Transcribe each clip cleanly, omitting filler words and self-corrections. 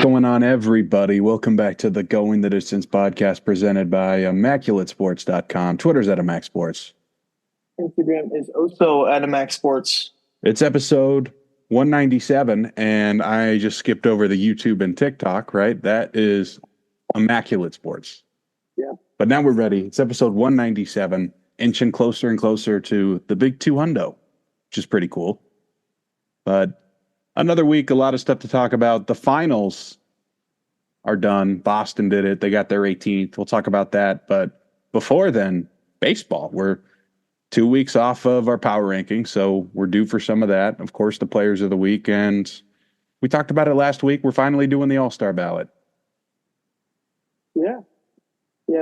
going on, everybody? Welcome back to the Going the Distance podcast presented by ImmaculateSports.com. Twitter's at ImacSports. Instagram is also at ImacSports. It's episode 197, and I just skipped over the YouTube and TikTok, right? That is Immaculate Sports. Yeah. But now we're ready. It's episode 197, inching closer and closer to the big 200, which is pretty cool. But another week, a lot of stuff to talk about. The finals are done. Boston did it. They got their 18th. We'll talk about that. But before then, baseball. We're 2 weeks off of our power rankings, so we're due for some of that. Of course, the players of the week. And we talked about it last week. We're finally doing the All-Star ballot. Yeah,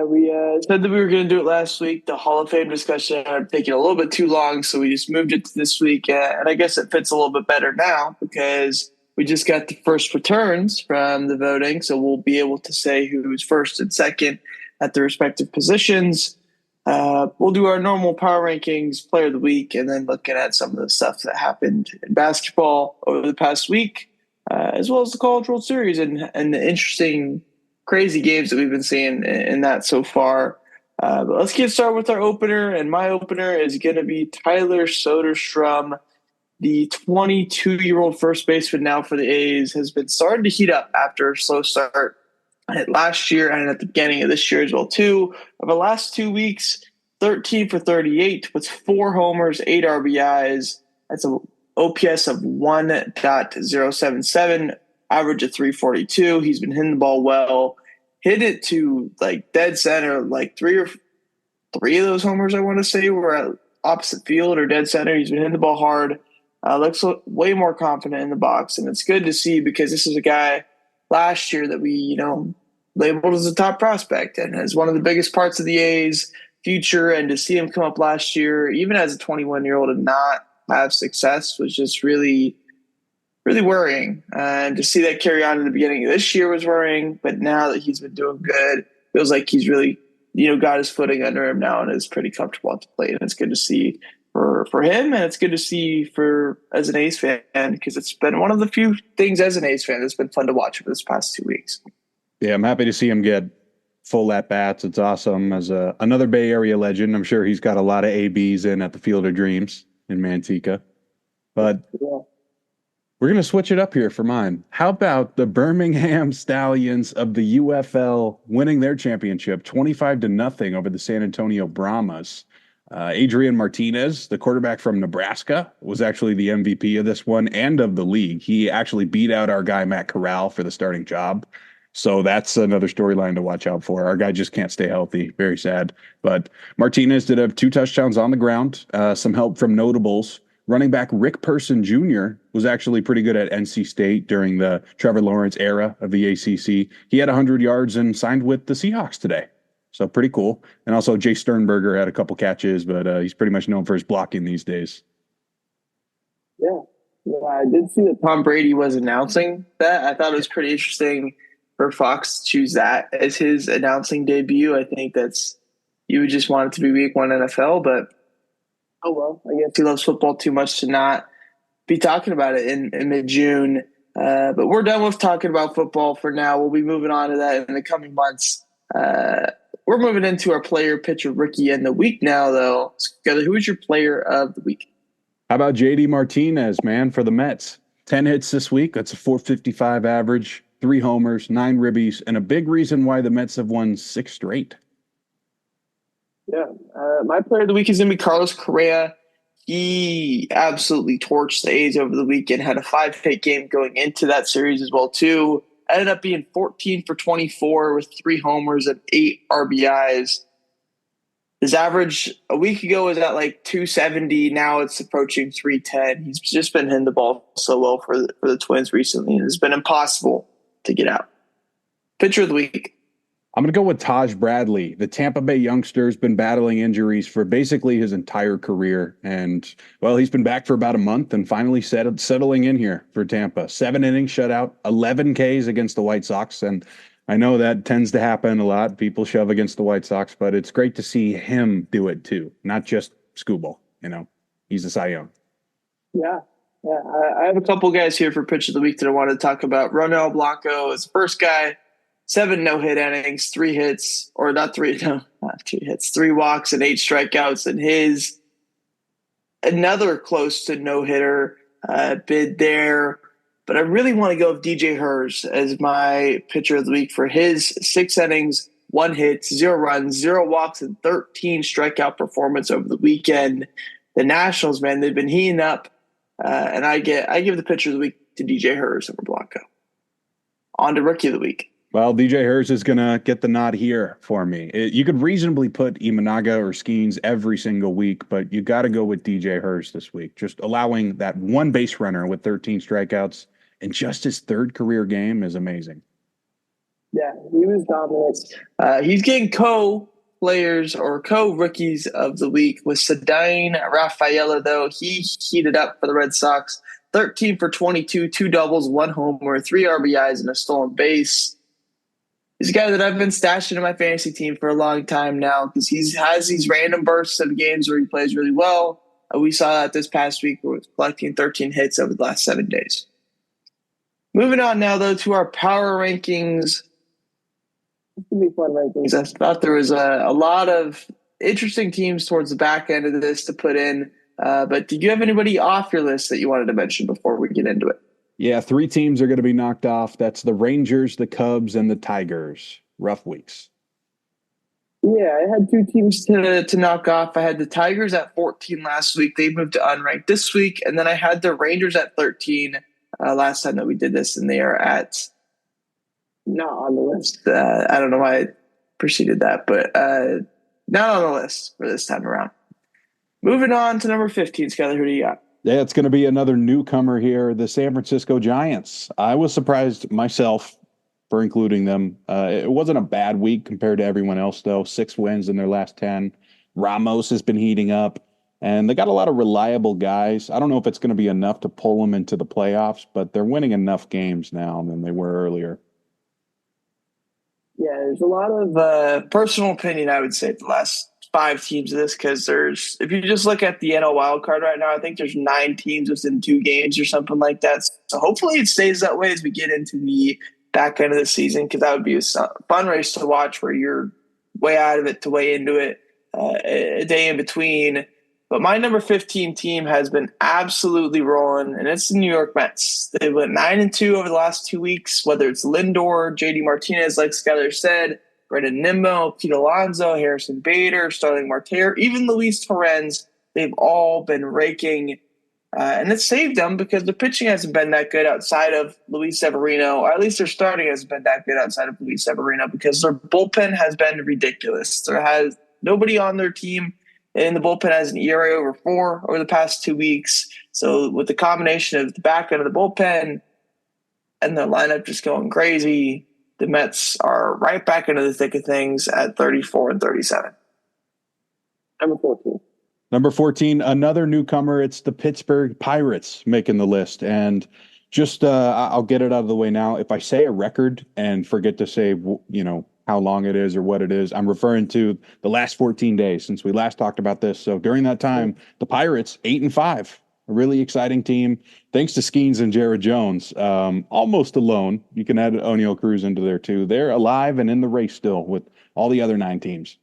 we said that we were going to do it last week. The Hall of Fame discussion ended up taking a little bit too long, so we just moved it to this week. And I guess it fits a little bit better now because we just got the first returns from the voting, so we'll be able to say who's first and second at the respective positions. We'll do our normal power rankings, player of the week, and then looking at some of the stuff that happened in basketball over the past week, as well as the College World Series and the interesting crazy games that we've been seeing in that so far. But let's get started with our opener, and my opener is going to be Tyler Soderstrom, the 22-year-old first baseman now for the A's, has been starting to heat up after a slow start last year and at the beginning of this year as well, too. Over the last 2 weeks, 13 for 38 with 4 homers, 8 RBIs. That's an OPS of 1.077. Average of 342. He's been hitting the ball well. Hit it to like dead center, like three of those homers, I want to say, were at opposite field or dead center. He's been hitting the ball hard. Looks way more confident in the box. And it's good to see because this is a guy last year that we, labeled as a top prospect and as one of the biggest parts of the A's future. And to see him come up last year, even as a 21-year-old and not have success was just really worrying. And to see that carry on in the beginning of this year was worrying, but now that he's been doing good, feels like he's really, got his footing under him now and is pretty comfortable at the plate. And it's good to see for him, and it's good to see as an A's fan, because it's been one of the few things as an A's fan that's been fun to watch for this past 2 weeks. Yeah, I'm happy to see him get full at-bats. It's awesome. As another Bay Area legend, I'm sure he's got a lot of ABs in at the Field of Dreams in Manteca. But yeah. We're going to switch it up here for mine. How about the Birmingham Stallions of the UFL winning their championship 25-0 over the San Antonio Brahmas? Adrian Martinez, the quarterback from Nebraska, was actually the MVP of this one and of the league. He actually beat out our guy Matt Corral for the starting job. So that's another storyline to watch out for. Our guy just can't stay healthy. Very sad. But Martinez did have 2 touchdowns on the ground, some help from notables. Running back Rick Person Jr. was actually pretty good at NC State during the Trevor Lawrence era of the ACC. He had 100 yards and signed with the Seahawks today. So pretty cool. And also Jay Sternberger had a couple catches, but he's pretty much known for his blocking these days. Yeah, I did see that Tom Brady was announcing that. I thought it was pretty interesting for Fox to choose that as his announcing debut. I think you would just want it to be week 1 NFL, but oh, well, I guess he loves football too much to not be talking about it in mid-June. But we're done with talking about football for now. We'll be moving on to that in the coming months. We're moving into our player, pitcher, rookie in the week now, though. Together, who is your player of the week? How about JD Martinez, man, for the Mets? 10 hits this week. That's a 455 average, 3 homers, 9 ribbies, and a big reason why the Mets have won 6 straight. Yeah, my player of the week is going to be Carlos Correa. He absolutely torched the A's over the weekend, had a 5-hit game going into that series as well, too. Ended up being 14 for 24 with 3 homers and 8 RBIs. His average a week ago was at like 270. Now it's approaching 310. He's just been hitting the ball so well for the Twins recently, and it's been impossible to get out. Pitcher of the week. I'm going to go with Taj Bradley. The Tampa Bay youngster has been battling injuries for basically his entire career. And, well, he's been back for about a month and finally settling in here for Tampa. 7 innings shutout, 11 Ks against the White Sox. And I know that tends to happen a lot. People shove against the White Sox, but it's great to see him do it too. Not just Skubal, He's a Cy Young. Yeah. Yeah, I have a couple guys here for pitch of the week that I wanted to talk about. Ronel Blanco is the first guy, 7 no-hit innings, 3 hits, or not 3, no, not 2 hits, 3 walks and 8 strikeouts, and his another close to no-hitter bid there. But I really want to go with DJ Hers as my pitcher of the week for his 6 innings, 1 hit, 0 runs, 0 walks, and 13 strikeout performance over the weekend. The Nationals, man, they've been heating up. And I give the pitcher of the week to DJ Hers over Blanco. On to rookie of the week. Well, DJ Hers is going to get the nod here for me. You could reasonably put Imanaga or Skeens every single week, but you got to go with DJ Hers this week. Just allowing that one base runner with 13 strikeouts in just his 3rd career game is amazing. Yeah, he was dominant. He's getting co-players or co-rookies of the week with Ceddanne Rafaela, though. He heated up for the Red Sox. 13 for 22, 2 doubles, 1 homer, 3 RBIs, and a stolen base. He's a guy that I've been stashing in my fantasy team for a long time now because he has these random bursts of games where he plays really well. We saw that this past week where he was collecting 13 hits over the last 7 days. Moving on now, though, to our power rankings. It's going to be fun rankings. I thought there was a lot of interesting teams towards the back end of this to put in. But did you have anybody off your list that you wanted to mention before we get into it? Yeah, 3 teams are going to be knocked off. That's the Rangers, the Cubs, and the Tigers. Rough weeks. Yeah, I had 2 teams to knock off. I had the Tigers at 14 last week. They moved to unranked this week. And then I had the Rangers at 13 last time that we did this. And they are at not on the list. I don't know why I preceded that, but not on the list for this time around. Moving on to number 15, Skyler, who do you got? Yeah, it's going to be another newcomer here, the San Francisco Giants. I was surprised myself for including them. It wasn't a bad week compared to everyone else, though. 6 wins in their last 10. Ramos has been heating up, and they got a lot of reliable guys. I don't know if it's going to be enough to pull them into the playoffs, but they're winning enough games now than they were earlier. Yeah, there's a lot of personal opinion, I would say, the last 5 teams of this because if you just look at the NL wild card right now, I think there's 9 teams within 2 games or something like that. So hopefully it stays that way as we get into the back end of the season because that would be a fun race to watch where you're way out of it to way into it, a day in between. But my number 15 team has been absolutely rolling, and it's the New York Mets. They went 9-2 over the last 2 weeks, whether it's Lindor, JD Martinez, like Skyler said, Brandon Nimmo, Pete Alonso, Harrison Bader, Starling Marte, even Luis Torrens. They've all been raking, and it saved them because the pitching hasn't been that good outside of Luis Severino, or at least their starting hasn't been that good outside of Luis Severino because their bullpen has been ridiculous. There has nobody on their team in the bullpen has an ERA over 4 over the past 2 weeks. So with the combination of the back end of the bullpen and the lineup just going crazy, the Mets are right back into the thick of things at 34-37. Number 14. Number 14, another newcomer. It's the Pittsburgh Pirates making the list. And just I'll get it out of the way now. If I say a record and forget to say, how long it is or what it is, I'm referring to the last 14 days since we last talked about this. So during that time, the Pirates 8-5, a really exciting team. Thanks to Skeens and Jared Jones, almost alone. You can add Oneil Cruz into there too. They're alive and in the race still with all the other 9 teams.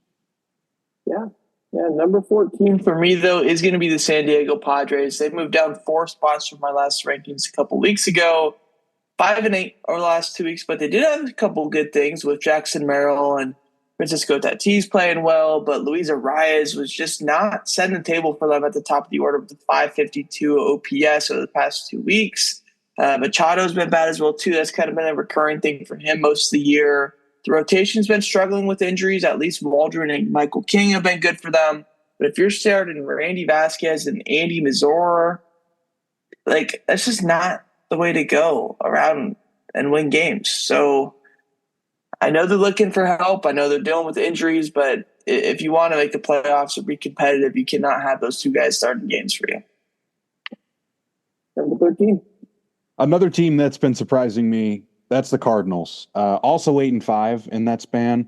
Yeah. Number 14 for me, though, is going to be the San Diego Padres. They moved down 4 spots from my last rankings a couple weeks ago. 5-8 over the last 2 weeks, but they did have a couple good things with Jackson Merrill and Francisco Tatis playing well, but Luis Arias was just not setting the table for them at the top of the order with the 552 OPS over the past 2 weeks. Machado's been bad as well, too. That's kind of been a recurring thing for him most of the year. The rotation's been struggling with injuries. At least Waldron and Michael King have been good for them. But if you're starting Randy Vasquez and Andy Mazur, that's just not the way to go around and win games. So I know they're looking for help. I know they're dealing with injuries, but if you want to make the playoffs or be competitive, you cannot have those 2 guys starting games for you. Number 13. Another team that's been surprising me, that's the Cardinals. Also 8-5 in that span.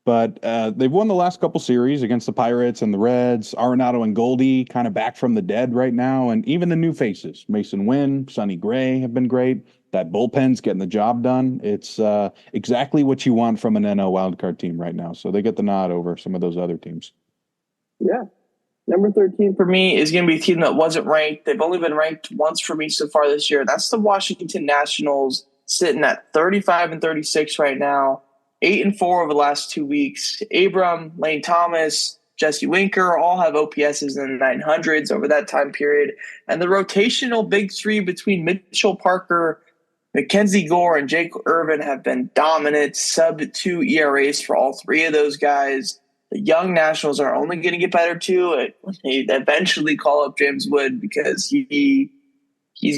But they've won the last couple series against the Pirates and the Reds. Arenado and Goldie kind of back from the dead right now. And even the new faces, Mason Wynn, Sonny Gray have been great. That bullpen's getting the job done. It's exactly what you want from an NL wildcard team right now. So they get the nod over some of those other teams. Yeah. Number 13 for me is going to be a team that wasn't ranked. They've only been ranked once for me so far this year. That's the Washington Nationals, sitting at 35-36 right now. 8-4 over the last 2 weeks. Abram, Lane Thomas, Jesse Winker all have OPSs in the 900s over that time period. And the rotational big three between Mitchell Parker, Mackenzie Gore, and Jake Irvin have been dominant, sub-2 ERAs for all three of those guys. The young Nationals are only going to get better too. They eventually call up James Wood because he's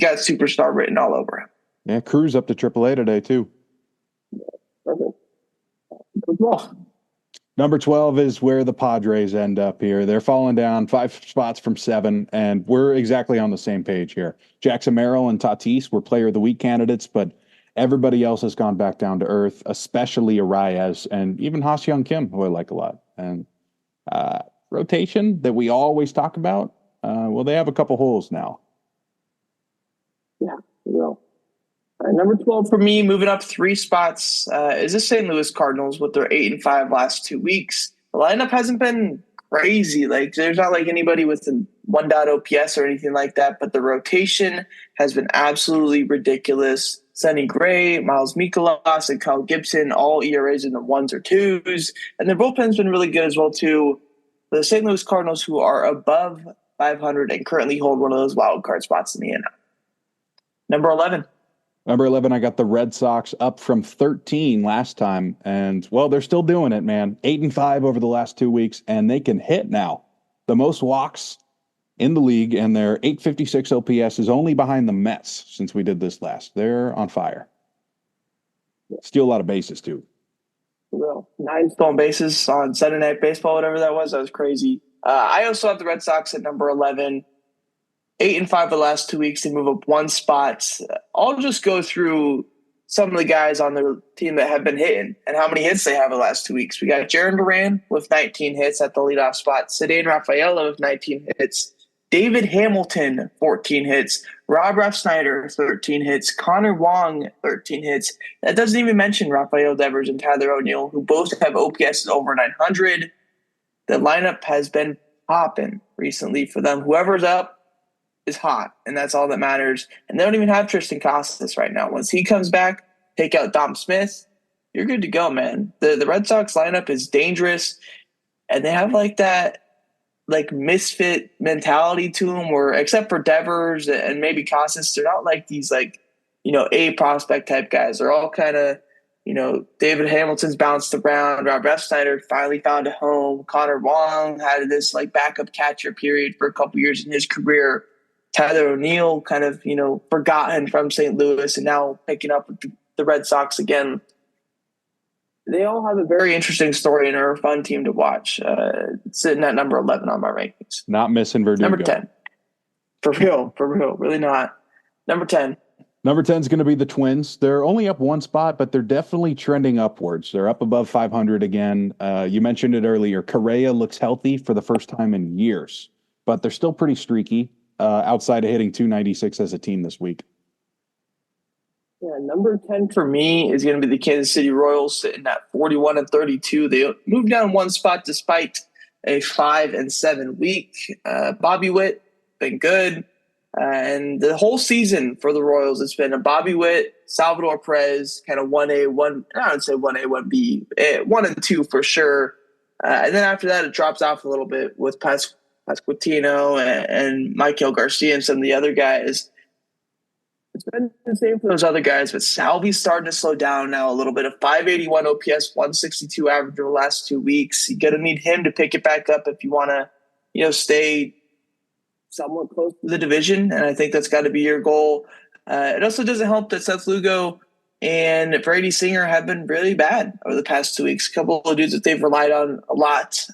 got superstar written all over him. Yeah, Cruz up to AAA today too. Perfect. Well, Number 12 is where the Padres end up here. They're falling down 5 spots from 7, and we're exactly on the same page here. Jackson Merrill and Tatis were Player of the Week candidates, but everybody else has gone back down to earth, especially Arias and even Ha-Seong Kim, who I like a lot. And rotation that we always talk about, well, they have a couple holes now. Yeah, well. Number 12 for me, moving up 3 spots, is the St. Louis Cardinals with their 8-5 last 2 weeks. The lineup hasn't been crazy. Like, there's not like anybody with a 1 OPS or anything like that, but the rotation has been absolutely ridiculous. Sonny Gray, Miles Mikolas, and Kyle Gibson, all ERAs in the 1s or 2s. And their bullpen's been really good as well, too. The St. Louis Cardinals, who are above 500 and currently hold one of those wild card spots in the NL. Number 11. Number 11, I got the Red Sox up from 13 last time. And, well, they're still doing it, man. 8-5 over the last 2 weeks, and they can hit now. The most walks in the league, and their 856 OPS is only behind the Mets since we did this last. They're on fire. Steal a lot of bases, too. Real 9 stolen bases on Sunday Night Baseball, whatever that was. That was crazy. I also have the Red Sox at number 11. 8-5 the last 2 weeks. They move up 1 spot. I'll just go through some of the guys on the team that have been hitting and how many hits they have the last 2 weeks. We got Jarren Duran with 19 hits at the leadoff spot. Ceddanne Rafaela with 19 hits. David Hamilton, 14 hits. Rob Snyder, 13 hits. Connor Wong, 13 hits. That doesn't even mention Rafael Devers and Tyler O'Neill, who both have OPS over 900. The lineup has been popping recently for them. Whoever's up is hot, and that's all that matters. And they don't even have Tristan Casas right now. Once he comes back, take out Dom Smith, you're good to go, man. The Red Sox lineup is dangerous, and they have like that like misfit mentality to them where, except for Devers and maybe Casas, they're not like these like, A prospect type guys. They're all kind of, David Hamilton's bounced around. Rob Snyder finally found a home. Connor Wong had this like backup catcher period for a couple years in his career. Tyler O'Neill kind of, forgotten from St. Louis and now picking up with the Red Sox again. They all have a very interesting story and are a fun team to watch. Sitting at number 11 on my rankings. Not missing Verdugo. Number 10. For real, really not. Number 10. Number 10 is going to be the Twins. They're only up 1 spot, but they're definitely trending upwards. They're up above 500 again. You mentioned it earlier. Correa looks healthy for the first time in years, but they're still pretty streaky. Outside of hitting 296 as a team this week. Yeah, number 10 for me is going to be the Kansas City Royals, sitting at 41-32. They moved down 1 spot despite a 5-7 week. Bobby Witt been good, and the whole season for the Royals, it's been a Bobby Witt, Salvador Perez, kind of 1A, I would say 1A, 1B, 1 and 2 for sure. And then after that, it drops off a little bit with Pasquantino and Michael Garcia and some of the other guys. It's been the same for those other guys, but Salvi's starting to slow down now a little bit. A 581 OPS, 162 average over the last 2 weeks. You're going to need him to pick it back up if you want to, stay somewhat close to the division, and I think that's got to be your goal. It also doesn't help that Seth Lugo and Brady Singer have been really bad over the past 2 weeks. A couple of dudes that they've relied on a lot.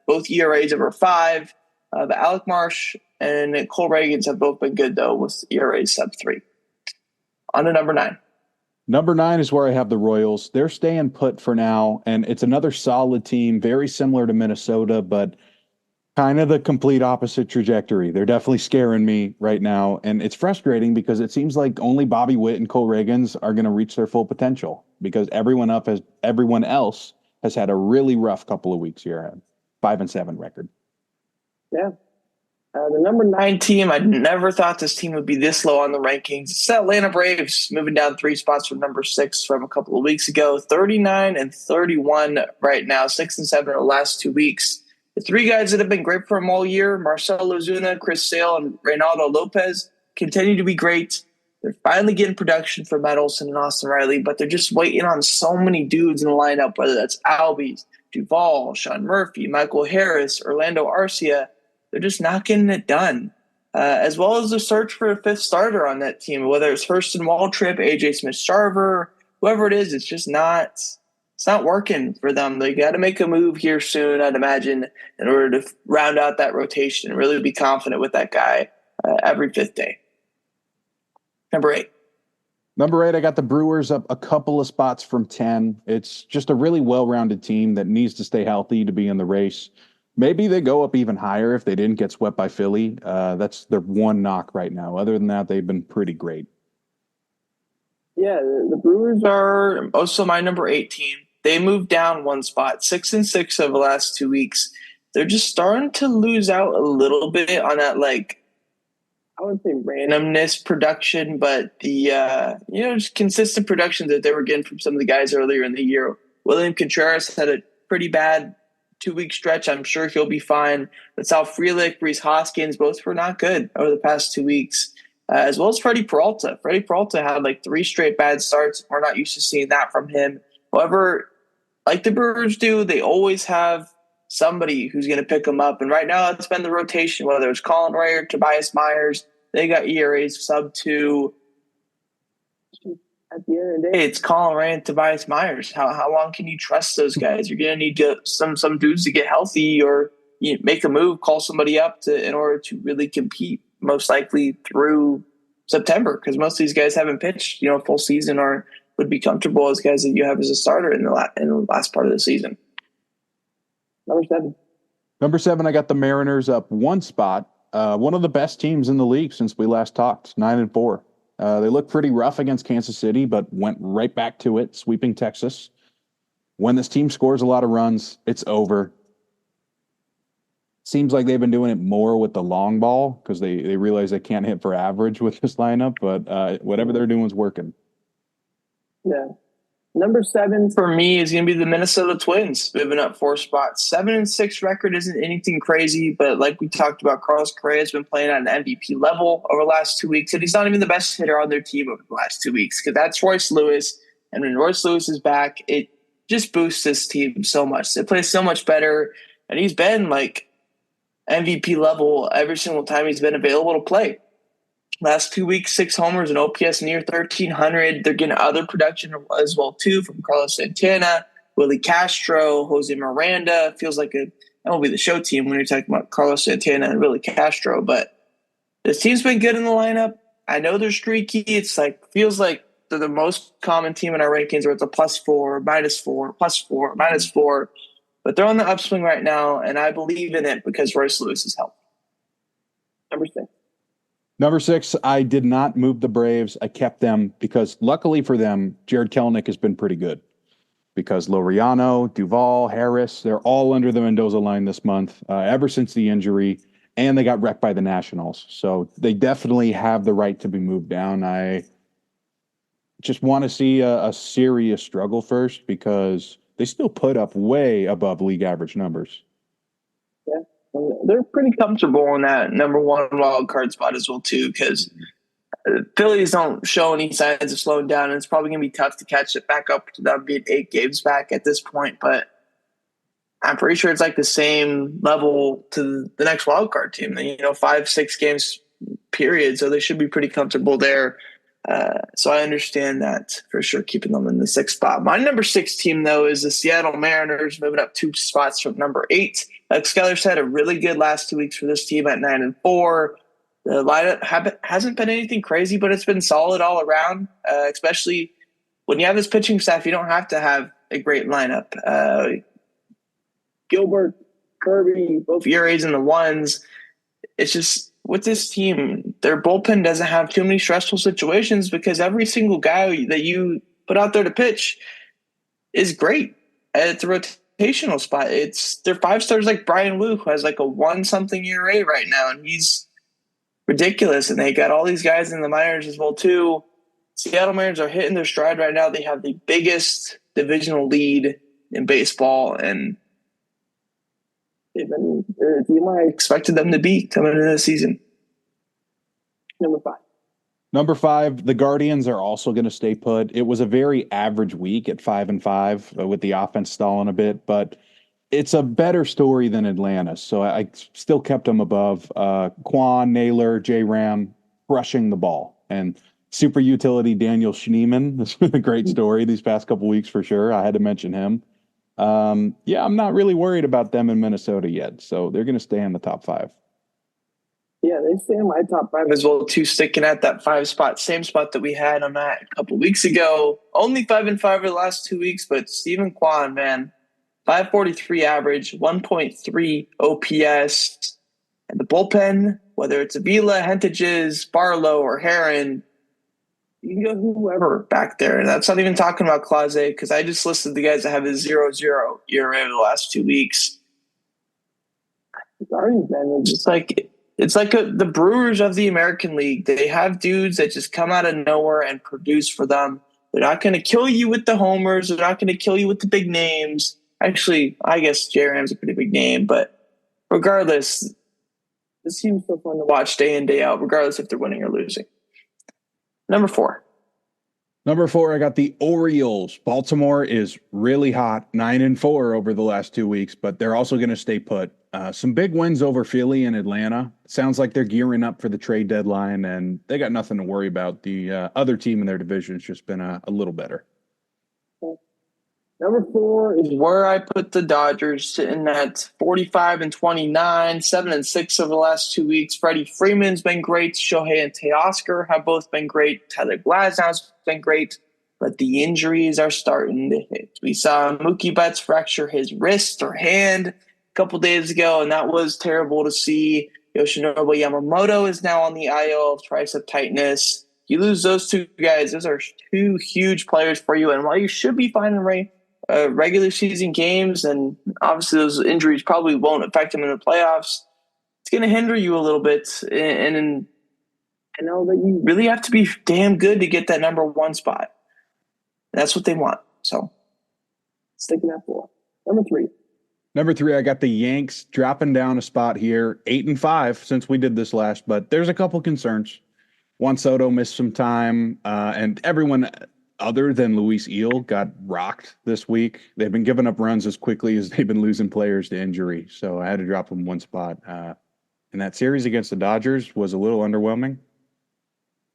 Both ERAs over 5. But Alec Marsh and Cole Reagans have both been good, though, with ERAs sub 3. On to number 9. Number 9 is where I have the Royals. They're staying put for now, and it's another solid team, very similar to Minnesota, but kind of the complete opposite trajectory. They're definitely scaring me right now, and it's frustrating because it seems like only Bobby Witt and Cole Reagans are going to reach their full potential because everyone else has had a really rough couple of weeks here. 5-7 record. Yeah. The number 9 team, I never thought this team would be this low on the rankings. It's the Atlanta Braves, moving down 3 spots from number 6 from a couple of weeks ago. 39-31 right now, 6-7 in the last 2 weeks. The 3 guys that have been great for them all year, Marcell Ozuna, Chris Sale, and Reynaldo Lopez, continue to be great. They're finally getting production from Matt Olson and Austin Riley, but they're just waiting on so many dudes in the lineup, whether that's Albies, Duvall, Sean Murphy, Michael Harris, Orlando Arcia. They're just not getting it done, as well as the search for a 5th starter on that team, whether it's Hurston Waltrip, AJ Smith-Sharver, whoever it is. It's just not working for them. They got to make a move here soon, I'd imagine, in order to round out that rotation and really be confident with that guy every 5th day. Number 8. Number 8, I got the Brewers up a couple of spots from 10. It's just a really well-rounded team that needs to stay healthy to be in the race. Maybe they go up even higher if they didn't get swept by Philly. That's their one knock right now. Other than that, they've been pretty great. Yeah, the Brewers are also my number 8 team. They moved down 1 spot, 6-6 over the last 2 weeks. They're just starting to lose out a little bit on that, I wouldn't say randomness production, but the just consistent production that they were getting from some of the guys earlier in the year. William Contreras had a pretty bad 2-week stretch. I'm sure he'll be fine. But Sal Frelick, Rhys Hoskins, both were not good over the past 2 weeks, as well as Freddie Peralta. Freddie Peralta had 3 straight bad starts. We're not used to seeing that from him. However, like the Brewers do, they always have somebody who's going to pick them up. And right now it's been the rotation, whether it's Colin Ray or Tobias Myers. They got ERAs sub-2. At the end of the day, it's Colin Ray and Tobias Myers. How long can you trust those guys? You're going to need some dudes to get healthy or make a move, call somebody up in order to really compete, most likely through September, because most of these guys haven't pitched full season or would be comfortable as guys that you have as a starter in the last part of the season. Number 7. Number 7, I got the Mariners up 1 spot. One of the best teams in the league since we last talked, 9-4. They looked pretty rough against Kansas City, but went right back to it, sweeping Texas. When this team scores a lot of runs, it's over. Seems like they've been doing it more with the long ball because they realize they can't hit for average with this lineup, but whatever they're doing is working. Yeah. Number 7 for me is going to be the Minnesota Twins, moving up 4 spots. 7-6 record isn't anything crazy, but like we talked about, Carlos Correa has been playing at an MVP level over the last 2 weeks, and he's not even the best hitter on their team over the last 2 weeks because that's Royce Lewis. And when Royce Lewis is back, it just boosts this team so much. They play so much better, and he's been MVP level every single time he's been available to play. Last 2 weeks, 6 homers and OPS near 1,300. They're getting other production as well, too, from Carlos Santana, Willie Castro, Jose Miranda. Feels like that will be the show team when you're talking about Carlos Santana and Willie Castro. But this team's been good in the lineup. I know they're streaky. It's feels like they're the most common team in our rankings where it's a +4, -4, +4, -4. But they're on the upswing right now, and I believe in it because Royce Lewis is healthy. Number 6. Number 6, I did not move the Braves. I kept them because luckily for them, Jared Kelenic has been pretty good because Laureano, Duvall, Harris, they're all under the Mendoza line this month ever since the injury, and they got wrecked by the Nationals. So they definitely have the right to be moved down. I just want to see a serious struggle first because they still put up way above league average numbers. Yeah. They're pretty comfortable in that number 1 wild card spot as well, too, because Phillies don't show any signs of slowing down, and it's probably going to be tough to catch it back up to them being 8 games back at this point. But I'm pretty sure it's the same level to the next wild card team, 5-6 games period. So they should be pretty comfortable there. So I understand that for sure, keeping them in the 6th spot. My number 6 team, though, is the Seattle Mariners, moving up 2 spots from number 8. Like Skyler said, a really good last 2 weeks for this team at 9-4. The lineup hasn't been anything crazy, but it's been solid all around, especially when you have this pitching staff, you don't have to have a great lineup. Gilbert, Kirby, both ERAs in the ones. It's just with this team, their bullpen doesn't have too many stressful situations because every single guy that you put out there to pitch is great. It's a rotational spot. It's their 5-stars like Brian Wu, who has like a 1-something ERA right now, and he's ridiculous. And they got all these guys in the minors as well too. Seattle Mariners are hitting their stride right now. They have the biggest divisional lead in baseball, and they've been the team I expected them to be coming into the season. Number 5, the Guardians are also going to stay put. It was a very average week at 5-5 with the offense stalling a bit, but it's a better story than Atlanta. So I still kept them above. Quan, Naylor, J-Ram crushing the ball. And super utility Daniel Schneemann. This has been a great story these past couple weeks for sure. I had to mention him. I'm not really worried about them in Minnesota yet. So they're going to stay in the top 5. Yeah, they stay in my top 5 as well too, sticking at that 5 spot, same spot that we had on that a couple weeks ago. Only 5-5 for the last 2 weeks, but Stephen Kwan, man, 543 average, 1.3 OPS, and the bullpen, whether it's Avila, Hentages, Barlow, or Heron, you can go whoever back there. And that's not even talking about Clase, because I just listed the guys that have a 0-0 ERA over the last 2 weeks. It's already been just like it's like the Brewers of the American League. They have dudes that just come out of nowhere and produce for them. They're not going to kill you with the homers. They're not going to kill you with the big names. Actually, I guess J-Ram's a pretty big name, but regardless, this team's so fun to watch day in, day out, regardless if they're winning or losing. Number 4, I got the Orioles. Baltimore is really hot, 9-4 over the last 2 weeks, but they're also going to stay put. Some big wins over Philly and Atlanta. Sounds like they're gearing up for the trade deadline, and they got nothing to worry about. The other team in their division has just been a little better. Number 4 is where I put the Dodgers, sitting at 45-29, 7-6 over the last 2 weeks. Freddie Freeman's been great. Shohei and Teoscar have both been great. Tyler Glasnow's been great, but the injuries are starting to hit. We saw Mookie Betts fracture his wrist or hand a couple days ago, and that was terrible to see. Yoshinobu Yamamoto is now on the IL of tricep tightness. You lose those 2 guys. Those are 2 huge players for you, and while you should be finding regular season games, and obviously those injuries probably won't affect them in the playoffs, it's going to hinder you a little bit. And I know that you really have to be damn good to get that number 1 spot. That's what they want. So sticking at 4. Number 3, I got the Yanks dropping down a spot here, 8-5 since we did this last, but there's a couple concerns. Juan Soto missed some time, and everyone other than Luis Eel got rocked this week. They've been giving up runs as quickly as they've been losing players to injury. So I had to drop them 1 spot. And that series against the Dodgers was a little underwhelming.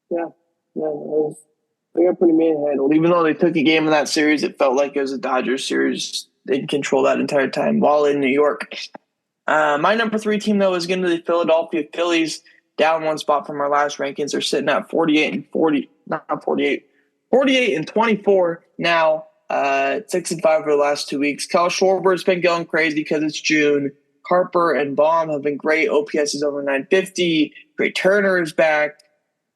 Yeah, they got pretty manhandled. Even though they took a game in that series, it felt like it was a Dodgers series. They didn't control that entire time while in New York. My number 3 team, though, is going to be the Philadelphia Phillies, down 1 spot from our last rankings. They're sitting at 48-24 now, 6-5 over the last 2 weeks. Kyle Schwarber's been going crazy because it's June. Harper and Baum have been great. OPS is over 950. Great Turner is back.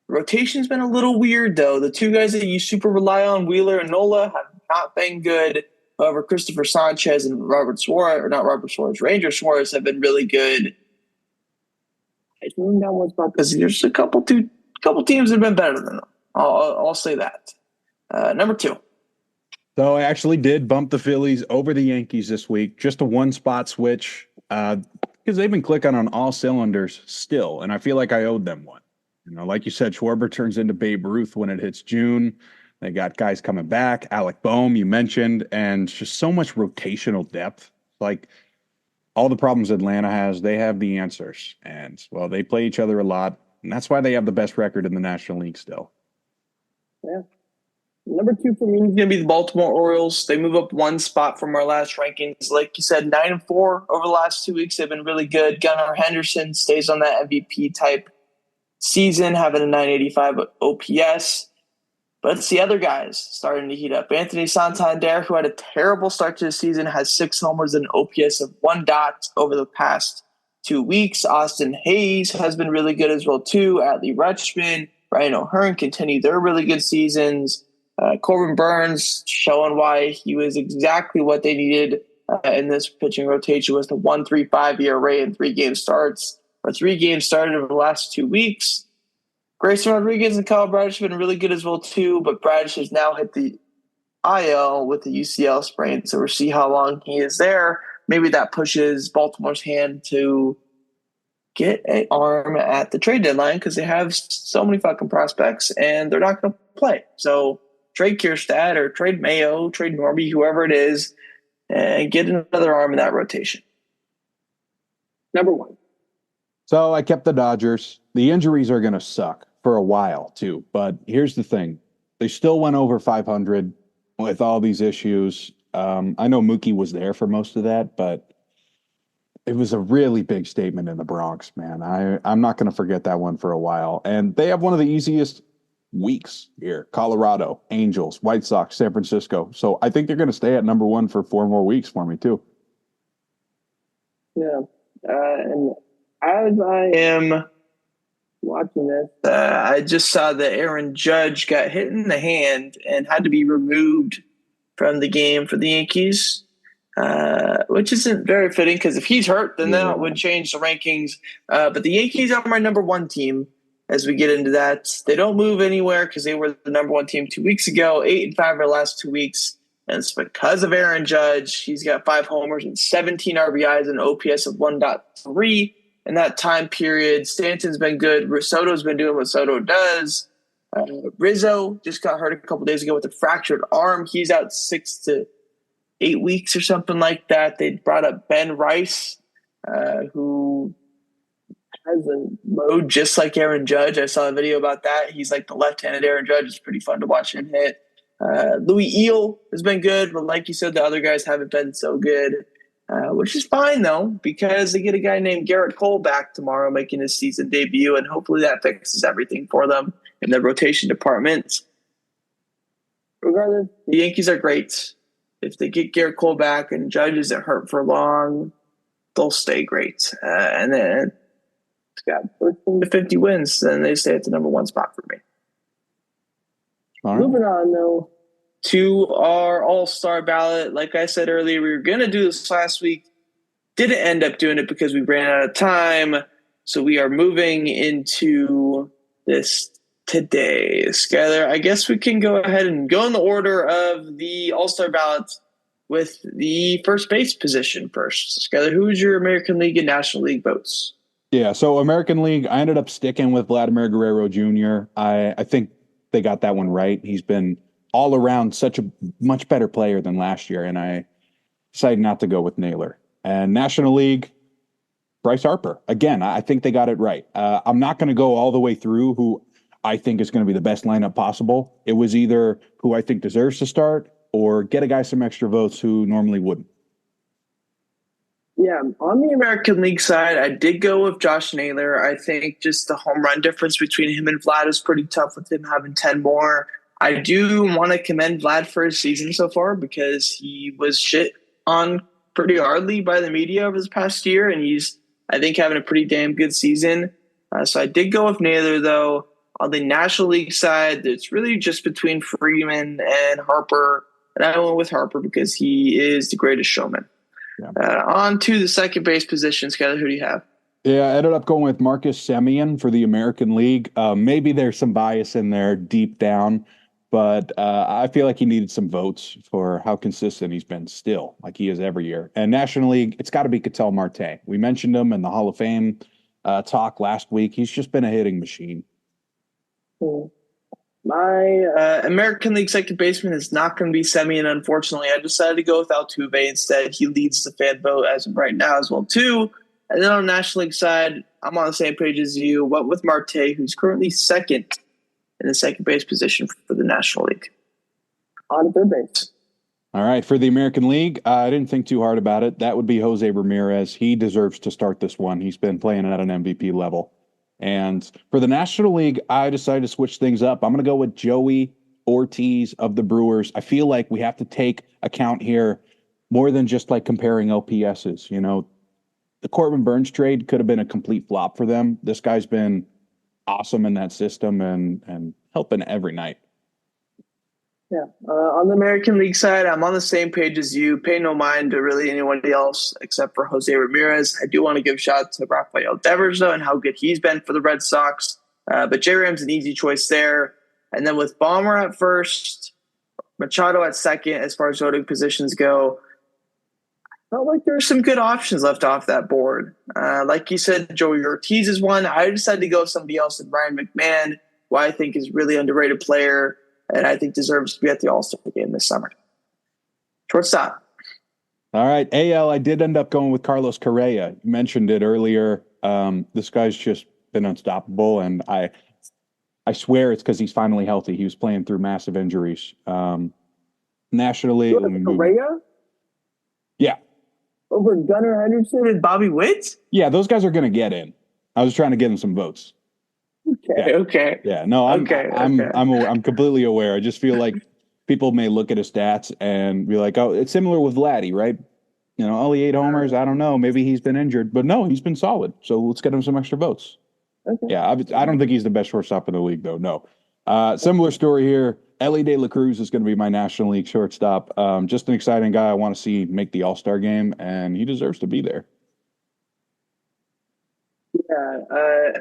Rotation's been a little weird, though. The 2 guys that you super rely on, Wheeler and Nola, have not been good. However, Christopher Sanchez and Ranger Suarez have been really good. I threw them down 1 spot because there's a couple teams that have been better than them. I'll say that. Number 2. So I actually did bump the Phillies over the Yankees this week, just a 1 spot switch, because they've been clicking on all cylinders still, and I feel like I owed them one. Like you said, Schwarber turns into Babe Ruth when it hits June. They got guys coming back, Alec Boehm, you mentioned, and just so much rotational depth. Like all the problems Atlanta has, they have the answers. And, well, they play each other a lot, and that's why they have the best record in the National League still. Yeah. Number 2 for me is going to be the Baltimore Orioles. They move up 1 spot from our last rankings. Like you said, 9-4 over the last 2 weeks. They've been really good. Gunnar Henderson stays on that MVP type season, having a 985 OPS. But it's the other guys starting to heat up. Anthony Santander, who had a terrible start to the season, has 6 homers and an OPS of 1 dot over the past 2 weeks. Austin Hayes has been really good as well, too. Adley Rutschman, Ryan O'Hearn continue their really good seasons. Corbin Burns showing why he was exactly what they needed in this pitching rotation with the 1.35 ERA and 3 game starts, or 3 games started over the last 2 weeks. Grayson Rodriguez and Kyle Bradish have been really good as well, too, but Bradish has now hit the IL with the UCL sprain, so we'll see how long he is there. Maybe that pushes Baltimore's hand to get an arm at the trade deadline because they have so many fucking prospects and they're not going to play. So trade Kierstad or trade Mayo, trade Norby, whoever it is, and get another arm in that rotation. Number 1. So I kept the Dodgers. The injuries are going to suck for a while, too. But here's the thing. They still went over 500 with all these issues. I know Mookie was there for most of that, but it was a really big statement in the Bronx, man. I'm not going to forget that one for a while. And they have one of the easiest weeks here. Colorado, Angels, White Sox, San Francisco. So I think they're going to stay at number 1 for 4 more weeks for me, too. Yeah. And as I am watching this, I just saw that Aaron Judge got hit in the hand and had to be removed from the game for the Yankees, which isn't very fitting because if he's hurt, then that would change the rankings. But the Yankees are my number 1 team as we get into that. They don't move anywhere because they were the number 1 team 2 weeks ago, 8-5 in the last 2 weeks. And it's because of Aaron Judge. He's got 5 homers and 17 RBIs and OPS of 1.3 in that time period. Stanton's been good. Soto's been doing what Soto does. Rizzo just got hurt a couple days ago with a fractured arm. He's out 6 to 8 weeks or something like that. They brought up Ben Rice, who has a mode just like Aaron Judge. I saw a video about that. He's like the left-handed Aaron Judge. It's pretty fun to watch him hit. Louis Eel has been good, but like you said, the other guys haven't been so good, which is fine, though, because they get a guy named Garrett Cole back tomorrow making his season debut, and hopefully that fixes everything for them in the rotation department. Regardless, the Yankees are great. If they get Garrett Cole back and Judge isn't hurt for long, they'll stay great. And then it's got 13 to 50 wins, then they stay at the number 1 spot for me. All right. Moving on, though, to our all-star ballot. Like I said earlier, we were going to do this last week. Didn't end up doing it because we ran out of time. So we are moving into this today. Skylar, I guess we can go ahead and go in the order of the all-star ballot with the first base position first. Skylar, who's your American League and National League votes? Yeah, so American League, I ended up sticking with Vladimir Guerrero Jr. I think they got that one right. He's been all around such a much better player than last year, and I decided not to go with Naylor. And National League, Bryce Harper. Again, I think they got it right. I'm not going to go all the way through who I think is going to be the best lineup possible. It was either who I think deserves to start or get a guy some extra votes who normally wouldn't. Yeah, on the American League side, I did go with Josh Naylor. I think just the home run difference between him and Vlad is pretty tough with him having 10 more. I do want to commend Vlad for his season so far because he was shit on pretty hardly by the media over this past year, and he's, I think, having a pretty damn good season. So I did go with Naylor, though. On the National League side, it's really just between Freeman and Harper, and I went with Harper because he is the greatest showman. Yeah. On to the second base position, Skyler. Who do you have? Yeah, I ended up going with Marcus Semien for the American League. Maybe there's some bias in there deep down, but I feel like he needed some votes for how consistent he's been still, like he is every year. And National League, it's got to be Ketel Marte. We mentioned him in the Hall of Fame talk last week. He's just been a hitting machine. My American League second baseman is not going to be Semien, unfortunately. I decided to go with Altuve instead. He leads the fan vote as of right now as well, too. And then on the National League side, I'm on the same page as you. Went with Marte, who's currently second in the second base position for the National League. On third base. All right, for the American League, I didn't think too hard about it. That would be Jose Ramirez. He deserves to start this one. He's been playing at an MVP level. And for the National League, I decided to switch things up. I'm going to go with Joey Ortiz of the Brewers. I feel like we have to take account here more than just like comparing OPSs. You know, the Corbin Burns trade could have been a complete flop for them. This guy's been awesome in that system and helping every night. Yeah. On the American League side, I'm on the same page as you. Pay no mind to really anybody else except for Jose Ramirez. I do want to give a shout out to Rafael Devers, though, and how good he's been for the Red Sox. But J-Ram's an easy choice there. And then with Balmer at first, Machado at second, as far as voting positions go, I felt like there's some good options left off that board. Like you said, Joey Ortiz is one. I decided to go with somebody else, and Brian McMahon, who I think is a really underrated player, and I think deserves to be at the All-Star game this summer. Shortstop. All right, AL, I did end up going with Carlos Correa. You mentioned it earlier. This guy's just been unstoppable, and I swear it's because he's finally healthy. He was playing through massive injuries. Nationally, Correa? Yeah. Over Gunnar Henderson and Bobby Witt? Yeah, those guys are going to get in. I was trying to get him some votes. Okay. Yeah, no, I'm completely aware. I just feel like people may look at his stats and be like, "Oh, it's similar with Vladdy, right? You know, only 8 homers. I don't know. Maybe he's been injured, but no, he's been solid. So let's get him some extra votes." Okay. Yeah, I don't think he's the best shortstop in the league, though. No. Similar story here. Ellie De La Cruz is going to be my National League shortstop. Just an exciting guy I want to see make the All-Star game, and he deserves to be there. Yeah.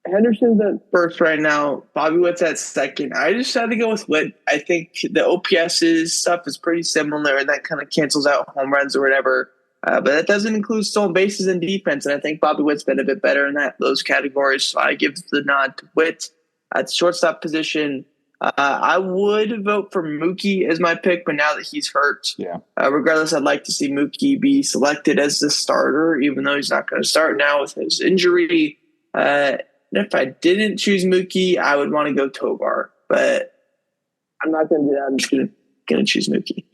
Henderson's at first right now. Bobby Witt's at second. I just had to go with Witt. I think the OPS stuff is pretty similar, and that kind of cancels out home runs or whatever. But that doesn't include stolen bases and defense, and I think Bobby Witt's been a bit better in those categories. So I give the nod to Witt. At the shortstop position, I would vote for Mookie as my pick, but now that he's hurt, regardless, I'd like to see Mookie be selected as the starter, even though he's not going to start now with his injury. If I didn't choose Mookie, I would want to go Tovar, but I'm not going to do that. I'm just going to choose Mookie.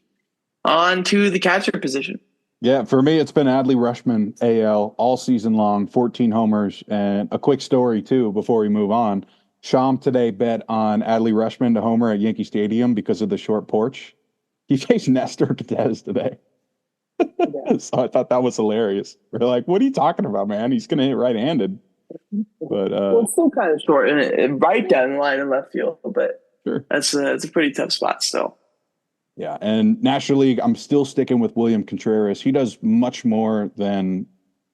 On to the catcher position. Yeah, for me, it's been Adley Rutschman, AL, all season long, 14 homers. And a quick story, too, before we move on. Sham today bet on Adley Rutschman to homer at Yankee Stadium because of the short porch. He faced Nestor Cortez today. So I thought that was hilarious. We're like, what are you talking about, man? He's going to hit right-handed. But it's still kind of short and right down the line in left field, but sure. That's a pretty tough spot still. Yeah, and National League, I'm still sticking with William Contreras. He does much more than